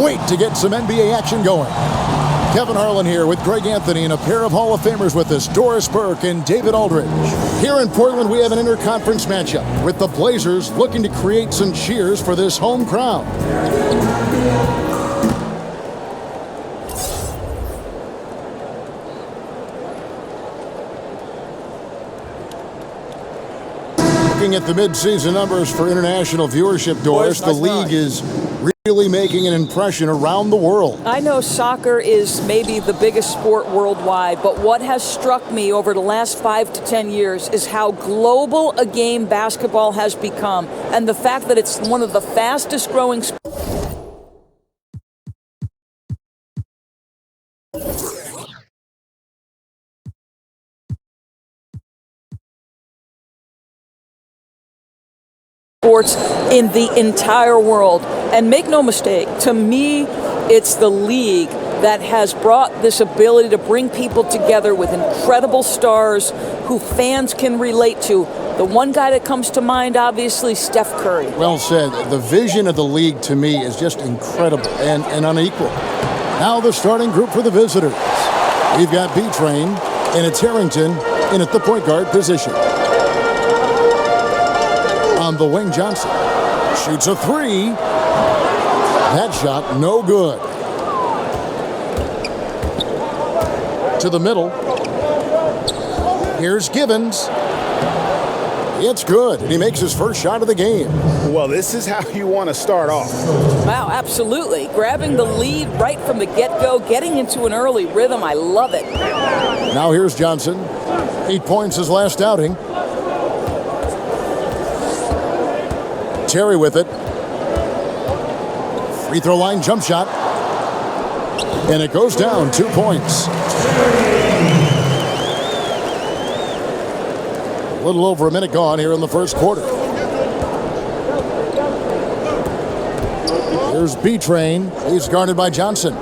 wait to get some NBA action going. Kevin Harlan here with Greg Anthony and a pair of Hall of Famers with us, Doris Burke and David Aldridge. Here in Portland, we have an interconference matchup with the Blazers looking to create some cheers for this home crowd. Looking at the midseason numbers for international viewership, Doris, the league is really making an impression around the world. I know soccer is maybe the biggest sport worldwide, but what has struck me over the last 5 to 10 years is how global a game basketball has become, and the fact that it's one of the fastest growing sports. In the entire world. And make no mistake, to me, it's the league that has brought this ability to bring people together with incredible stars who fans can relate to. The one guy that comes to mind, obviously, Steph Curry. Well said. The vision of the league, to me, is just incredible and unequal. Now the starting group for the visitors. We've got B-Train, and it's Harrington in at the point guard position. On the wing, Johnson shoots a three. That shot no good. To the middle. Here's Givens. It's good, and he makes his first shot of the game. Well, this is how you want to start off. Wow, absolutely. Grabbing the lead right from the get-go, getting into an early rhythm. I love it. Now here's Johnson. 8 points his last outing. Terry with it. Free throw line jump shot. And it goes down 2 points. A little over a minute gone here in the first quarter. Here's B-Train. He's guarded by Johnson.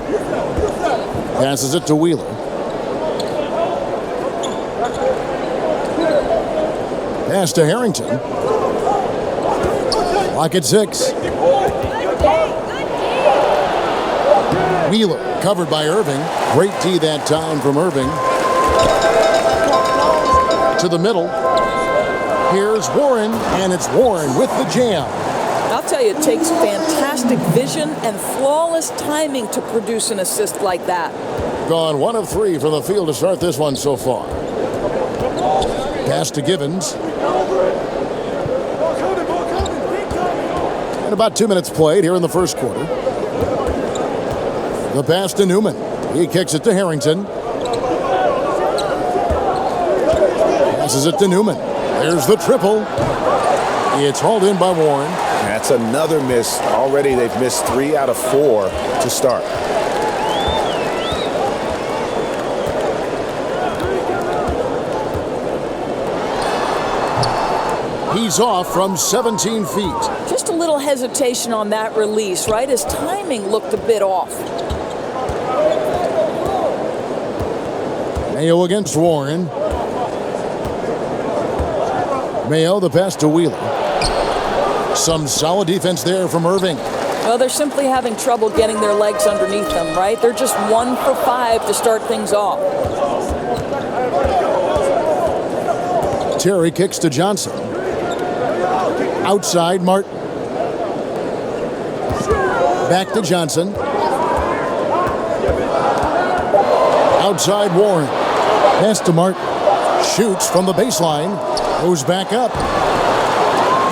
Passes it to Wheeler. Pass to Harrington. Clock at 6. Wheeler covered by Irving. Great D that time from Irving. To the middle. Here's Warren, and it's Warren with the jam. I'll tell you, it takes fantastic vision and flawless timing to produce an assist like that. Gone 1 of 3 from the field to start this one so far. Pass to Givens. And about 2 minutes played here in the first quarter. The pass to Newman. He kicks it to Harrington. Passes it to Newman. There's the triple. It's hauled in by Warren. That's another miss. Already they've missed 3 out of 4 to start. He's off from 17 feet. Just a little hesitation on that release, right? His timing looked a bit off. Mayo against Warren. Mayo, the pass to Wheeler. Some solid defense there from Irving. Well, they're simply having trouble getting their legs underneath them, right? They're just 1 for 5 to start things off. Terry kicks to Johnson. Outside, Martin. Back to Johnson. Outside, Warren. Pass to Martin. Shoots from the baseline. Goes back up.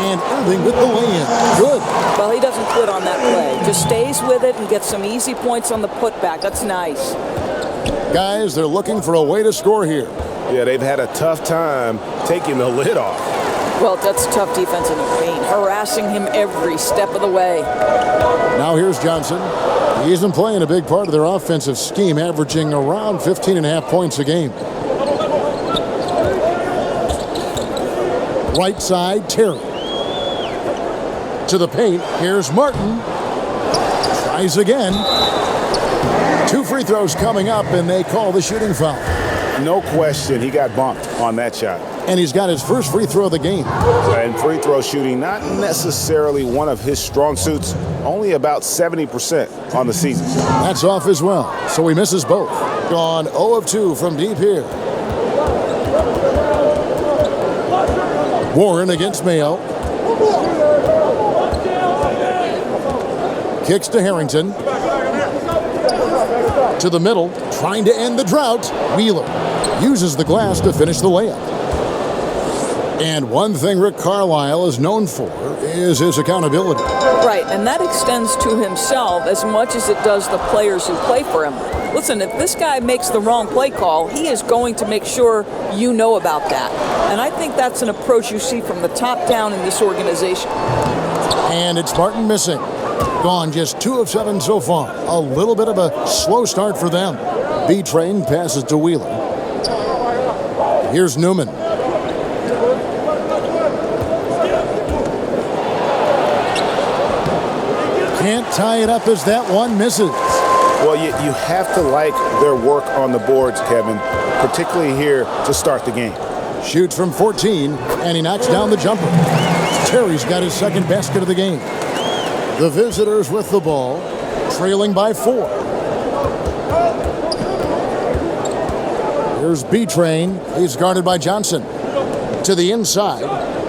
And Irving with the lay-in. Good. Well, he doesn't quit on that play. Just stays with it and gets some easy points on the putback. That's nice. Guys, they're looking for a way to score here. Yeah, they've had a tough time taking the lid off. Well, that's tough defense in the paint, harassing him every step of the way. Now here's Johnson. He isn't playing a big part of their offensive scheme, averaging around 15.5 points a game. Right side, Terry. To the paint, here's Martin. Tries again. 2 free throws coming up, and they call the shooting foul. No question, he got bumped on that shot. And he's got his first free throw of the game. And free throw shooting, not necessarily one of his strong suits, only about 70% on the season. That's off as well, so he misses both. Gone 0 of 2 from deep here. Warren against Mayo. Kicks to Harrington. To the middle, trying to end the drought. Wheeler uses the glass to finish the layup. And one thing Rick Carlisle is known for is his accountability. Right, and that extends to himself as much as it does the players who play for him. Listen, if this guy makes the wrong play call, he is going to make sure you know about that. And I think that's an approach you see from the top down in this organization. And it's Martin missing. Gone just 2 of 7 so far. A little bit of a slow start for them. B-Train passes to Wheeler. Here's Newman. Can't tie it up as that one misses. Well, you have to like their work on the boards, Kevin, particularly here to start the game. Shoots from 14, and he knocks down the jumper. Terry's got his second basket of the game. The visitors with the ball, trailing by 4. Here's B-Train. He's guarded by Johnson. To the inside.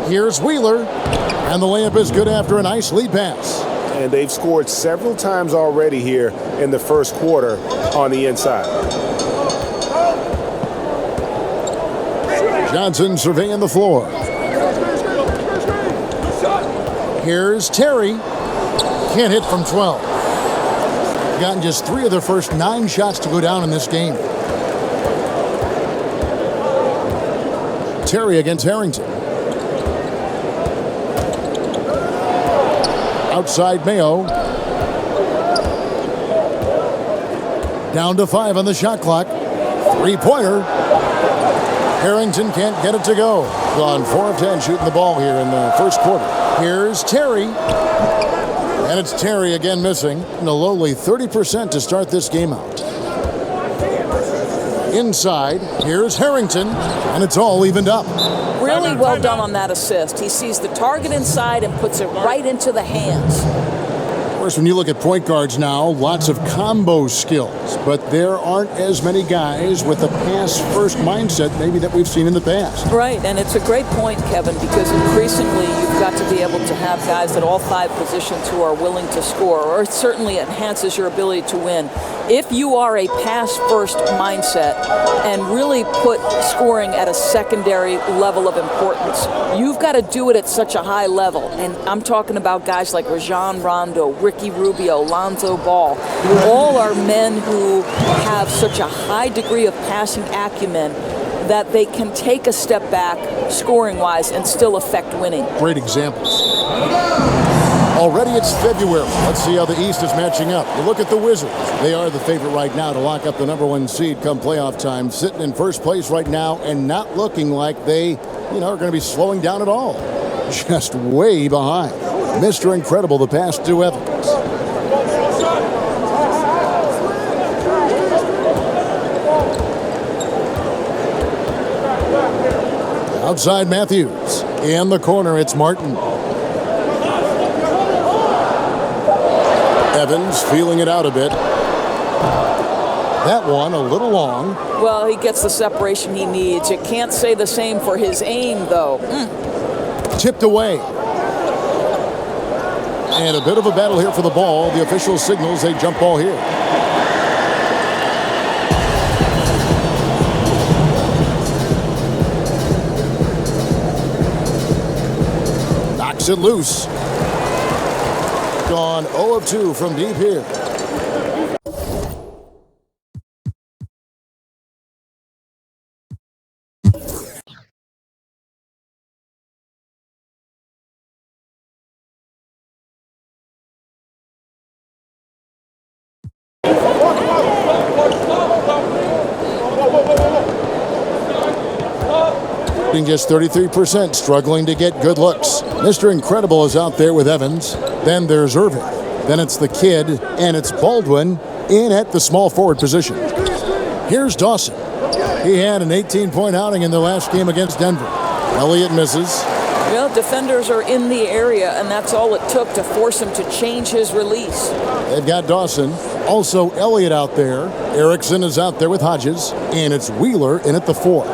Here's Wheeler. And the layup is good after a nice lead pass. And they've scored several times already here in the first quarter on the inside. Johnson surveying the floor. Here's Terry. Can't hit from 12. Gotten just 3 of their first 9 shots to go down in this game. Terry against Harrington. Outside Mayo. Down to 5 on the shot clock. 3-pointer. Harrington can't get it to go. Gone 4 of 10 shooting the ball here in the first quarter. Here's Terry. And it's Terry again missing. In a lowly 30% to start this game out. Inside, here's Harrington. And it's all evened up. Really well done on that assist. He sees the target inside and puts it right into the hands. Of course, when you look at point guards now, lots of combo skills, but there aren't as many guys with a pass-first mindset maybe that we've seen in the past. Right, and it's a great point, Kevin, because increasingly you've got to be able to have guys at all 5 positions who are willing to score, or it certainly enhances your ability to win. If you are a pass-first mindset and really put scoring at a secondary level of importance, you've got to do it at such a high level. And I'm talking about guys like Rajon Rondo, Ricky Rubio, Lonzo Ball. All are men who have such a high degree of passing acumen that they can take a step back scoring-wise and still affect winning. Great examples. Already it's February. Let's see how the East is matching up. You look at the Wizards. They are the favorite right now to lock up the #1 seed come playoff time. Sitting in first place right now and not looking like they, are going to be slowing down at all. Just way behind. Mr. Incredible the pass to Evans. Outside Matthews. In the corner, it's Martin. Evans feeling it out a bit. That one a little long. Well, he gets the separation he needs. You can't say the same for his aim, though. Tipped away. And a bit of a battle here for the ball. The official signals a jump ball here. Knocks it loose. Gone 0 of 2 from deep here. Just 33%, struggling to get good looks. Mr. Incredible is out there with Evans. Then there's Irving. Then it's the kid, and it's Baldwin in at the small forward position. Here's Dawson. He had an 18-point outing in the last game against Denver. Elliott misses. Well, defenders are in the area, and that's all it took to force him to change his release. They've got Dawson. Also Elliott out there. Erickson is out there with Hodges. And it's Wheeler in at the 4.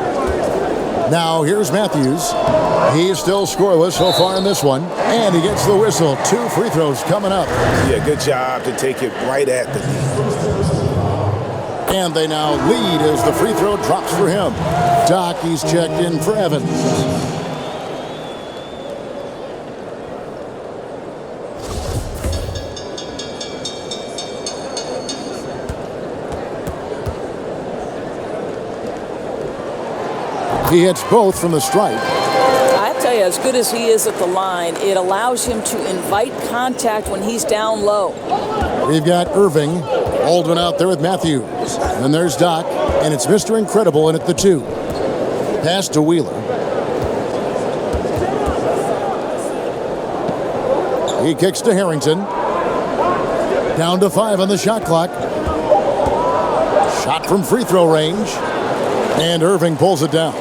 Now here's Matthews. He's still scoreless so far in this one. And he gets the whistle. 2 free throws coming up. Yeah, good job to take it right at the knee. And they now lead as the free throw drops for him. Doc, he's checked in for Evans. He hits both from the stripe. I tell you, as good as he is at the line, it allows him to invite contact when he's down low. We've got Irving. Aldwin out there with Matthews. And there's Doc. And it's Mr. Incredible in at the 2. Pass to Wheeler. He kicks to Harrington. Down to 5 on the shot clock. Shot from free throw range. And Irving pulls it down.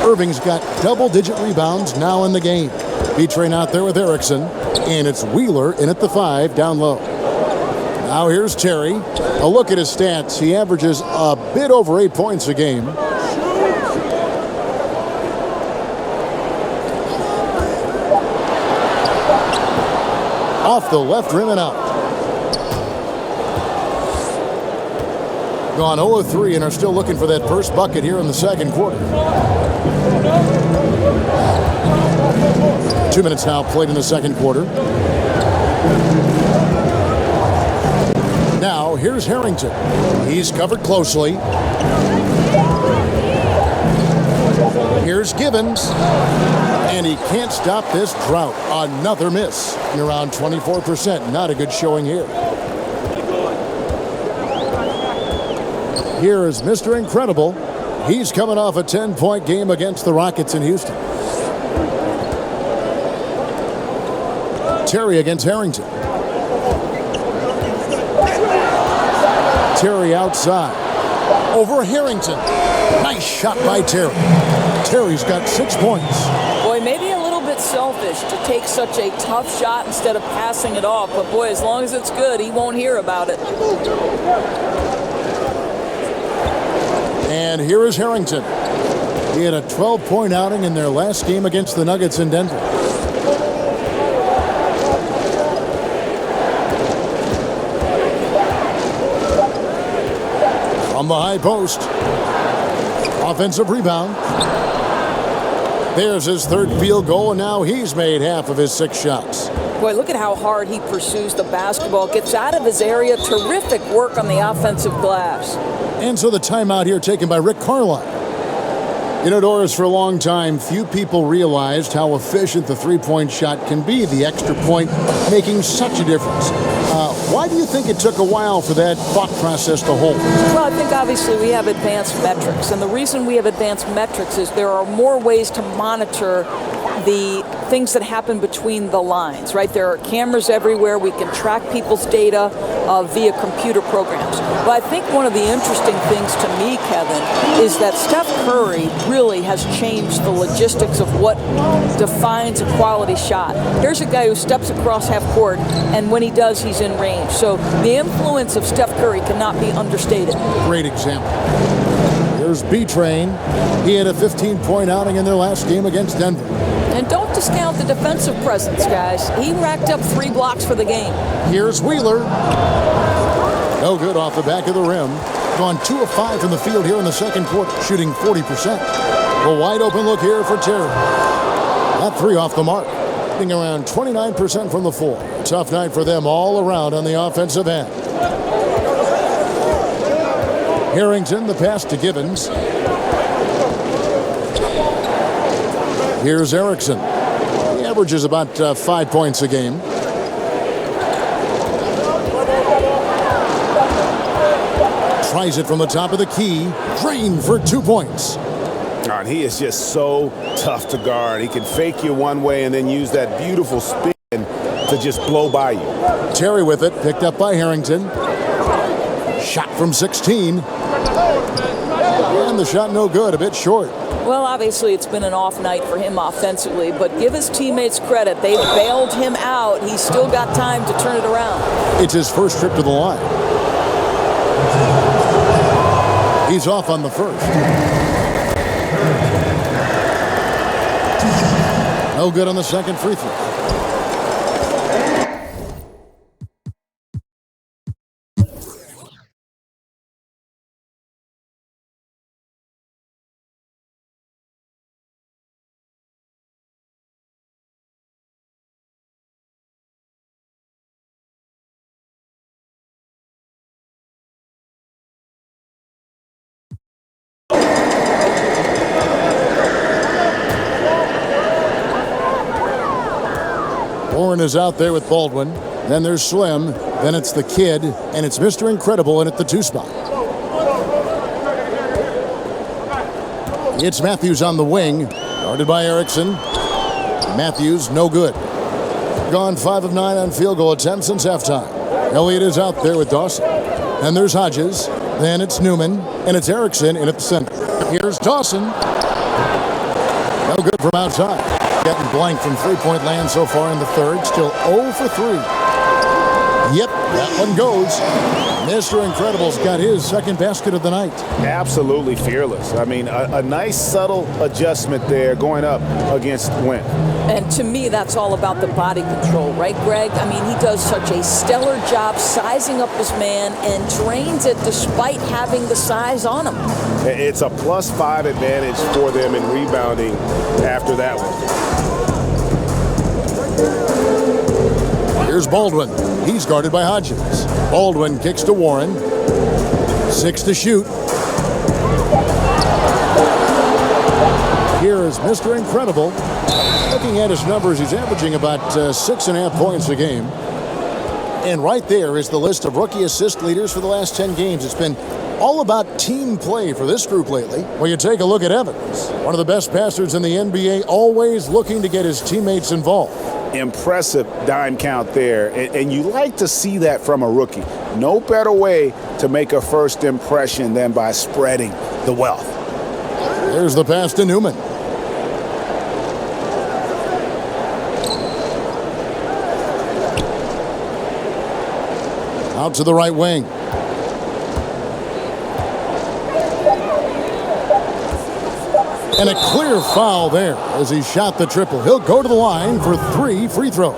Irving's got double-digit rebounds now in the game. B-Train out there with Erickson. And it's Wheeler in at the 5 down low. Now here's Terry. A look at his stats. He averages a bit over 8 points a game. Off the left rim and out. Gone 0-3 and are still looking for that first bucket here in the second quarter. 2 minutes now played in the second quarter. Now here's Harrington. He's covered closely. Here's Gibbons. And he can't stop this drought. Another miss. And around 24%. Not a good showing here. Here is Mr. Incredible. He's coming off a 10-point game against the Rockets in Houston. Terry against Harrington. Terry outside. Over Harrington. Nice shot by Terry. Terry's got 6 points. Boy, maybe a little bit selfish to take such a tough shot instead of passing it off. But boy, as long as it's good, he won't hear about it. And here is Harrington. He had a 12-point outing in their last game against the Nuggets in Denver. From the high post. Offensive rebound. There's his 3rd field goal, and now he's made half of his 6 shots. Boy, look at how hard he pursues the basketball. Gets out of his area. Terrific work on the offensive glass. And so the timeout here taken by Rick Carlisle. You know, Doris, for a long time, few people realized how efficient the three-point shot can be, the extra point making such a difference. Why do you think it took a while for that thought process to hold? Well, I think obviously we have advanced metrics. And the reason we have advanced metrics is there are more ways to monitor the things that happen between the lines, right? There are cameras everywhere. We can track people's data via computer programs. But I think one of the interesting things to me, Kevin, is that Steph Curry really has changed the logistics of what defines a quality shot. Here's a guy who steps across half court, and when he does, he's in range. So the influence of Steph Curry cannot be understated. Great example. Here's B-Train. He had a 15-point outing in their last game against Denver. And don't discount the defensive presence, guys. He racked up 3 blocks for the game. Here's Wheeler. No good off the back of the rim. Gone 2 of 5 from the field here in the second quarter, shooting 40%. A wide open look here for Terry. That 3 off the mark. Hitting around 29% from the floor. Tough night for them all around on the offensive end. Harrington, the pass to Gibbons. Here's Erickson. He averages about 5 points a game. Tries it from the top of the key. Drained for 2 points. God, he is just so tough to guard. He can fake you one way and then use that beautiful spin to just blow by you. Terry with it. Picked up by Harrington. Shot from 16. And the shot no good, a bit short. Well, obviously it's been an off night for him offensively, but give his teammates credit. They bailed him out. He's still got time to turn it around. It's his first trip to the line. He's off on the first. No good on the second free throw. Warren is out there with Baldwin. Then there's Slim. Then it's the kid. And it's Mr. Incredible in at the 2 spot. It's Matthews on the wing. Guarded by Erickson. Matthews, no good. Gone 5 of 9 on field goal attempts since halftime. Elliott is out there with Dawson. And there's Hodges. Then it's Newman. And it's Erickson in at the center. Here's Dawson. No good from outside. Getting blank from three-point land so far in the third. Still 0 for 3. Yep, that one goes. Mr. Incredible's got his second basket of the night. Absolutely fearless. I mean, a nice subtle adjustment there going up against Wynn. And to me, that's all about the body control, right, Greg? I mean, he does such a stellar job sizing up his man and drains it despite having the size on him. It's a +5 advantage for them in rebounding after that one. Here's Baldwin. He's guarded by Hodges. Baldwin kicks to Warren. 6 to shoot. Here is Mr. Incredible. Looking at his numbers, he's averaging about 6.5 points a game. And right there is the list of rookie assist leaders for the last 10 games. It's been all about team play for this group lately. Well, you take a look at Evans, one of the best passers in the NBA, always looking to get his teammates involved. Impressive dime count there, and you like to see that from a rookie. No better way to make a first impression than by spreading the wealth. There's the pass to Newman. Out to the right wing. And a clear foul there as he shot the triple. He'll go to the line for 3 free throws.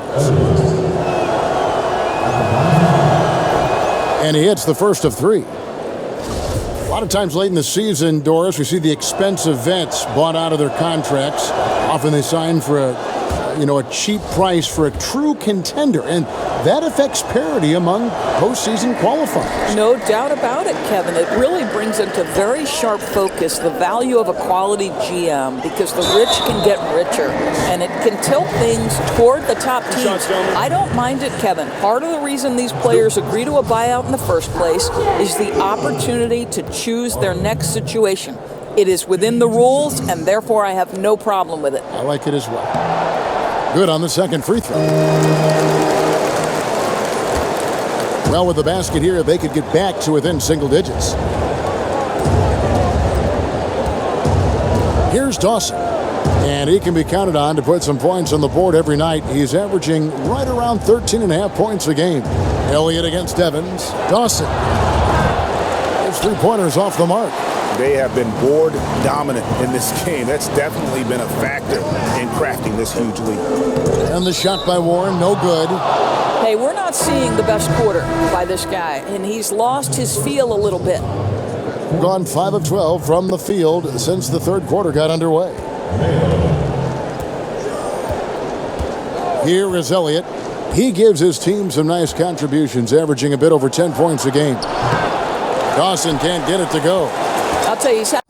And he hits the first of 3. A lot of times late in the season, Doris, we see the expensive vets bought out of their contracts. Often they sign for a cheap price for a true contender. And that affects parity among postseason qualifiers. No doubt about it, Kevin. It really brings into very sharp focus the value of a quality GM because the rich can get richer and it can tilt things toward the top teams. I don't mind it, Kevin. Part of the reason these players agree to a buyout in the first place is the opportunity to choose their next situation. It is within the rules, and therefore I have no problem with it. I like it as well. Good on the second free throw. Well, with the basket here, they could get back to within single digits. Here's Dawson. And he can be counted on to put some points on the board every night. He's averaging right around 13.5 points a game. Elliott against Evans. Dawson. His three-pointers off the mark. They have been board dominant in this game. That's definitely been a factor in crafting this huge lead. And the shot by Warren, no good. Hey, we're not seeing the best quarter by this guy, and he's lost his feel a little bit. Gone 5 of 12 from the field since the third quarter got underway. Here is Elliott. He gives his team some nice contributions, averaging a bit over 10 points a game. Dawson can't get it to go. I'll tell you, he's had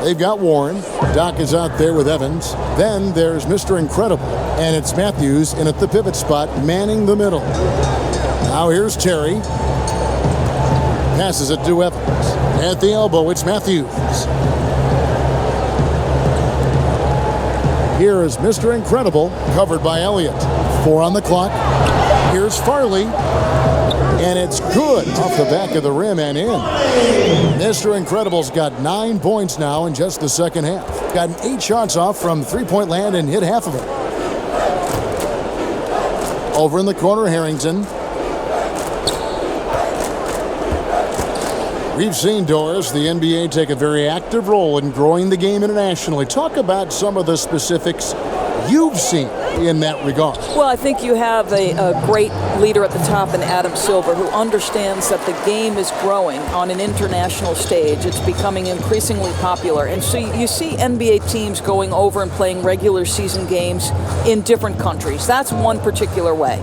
They've got Warren. Doc is out there with Evans. Then there's Mr. Incredible. And it's Matthews in at the pivot spot, manning the middle. Now here's Terry. Passes it to Evans. At the elbow, it's Matthews. Here is Mr. Incredible, covered by Elliott. 4 on the clock. Here's Farley. And it's good off the back of the rim and in. Mr. Incredible's got 9 points now in just the second half. Gotten 8 shots off from three-point land and hit half of it. Over in the corner, Harrington. We've seen, Doris, the NBA take a very active role in growing the game internationally. Talk about some of the specifics you've seen in that regard. Well, I think you have a great leader at the top in Adam Silver who understands that the game is growing on an international stage. It's becoming increasingly popular. And so you see NBA teams going over and playing regular season games in different countries. That's one particular way.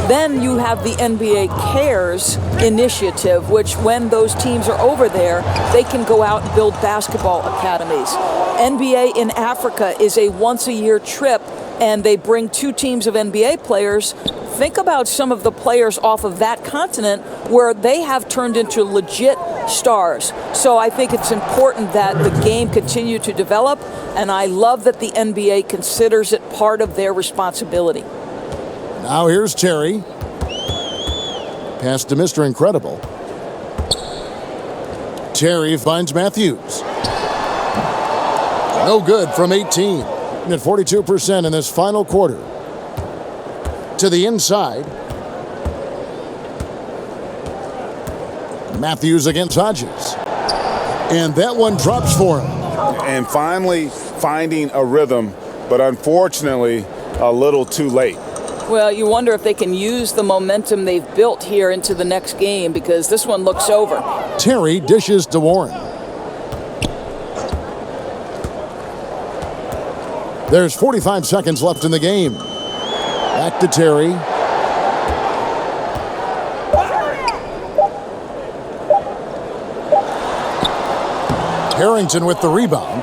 Then you have the NBA Cares initiative, which when those teams are over there, they can go out and build basketball academies. NBA in Africa is a once-a-year trip, and they bring 2 teams of NBA players. Think about some of the players off of that continent where they have turned into legit stars. So I think it's important that the game continue to develop, and I love that the NBA considers it part of their responsibility. Now here's Terry. Pass to Mr. Incredible. Terry finds Matthews. No good from 18. At 42% in this final quarter. To the inside. Matthews against Hodges. And that one drops for him. And finally finding a rhythm, but unfortunately a little too late. Well, you wonder if they can use the momentum they've built here into the next game, because this one looks over. Terry dishes to Warren. There's 45 seconds left in the game. Back to Terry. Harrington with the rebound.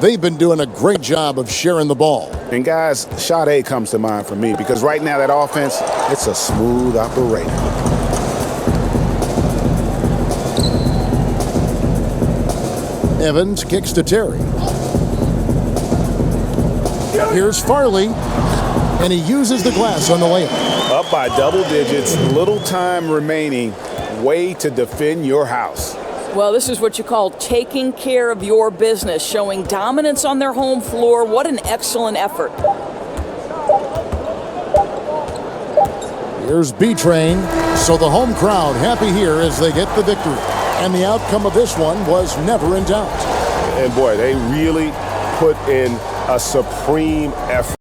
They've been doing a great job of sharing the ball. And guys, shot A comes to mind for me because right now that offense, it's a smooth operation. Evans kicks to Terry. Here's Farley, and he uses the glass on the layup. Up by double digits, little time remaining, way to defend your house. Well, this is what you call taking care of your business, showing dominance on their home floor. What an excellent effort. Here's B-Train. So the home crowd happy here as they get the victory. And the outcome of this one was never in doubt. And boy, they really put in a supreme effort.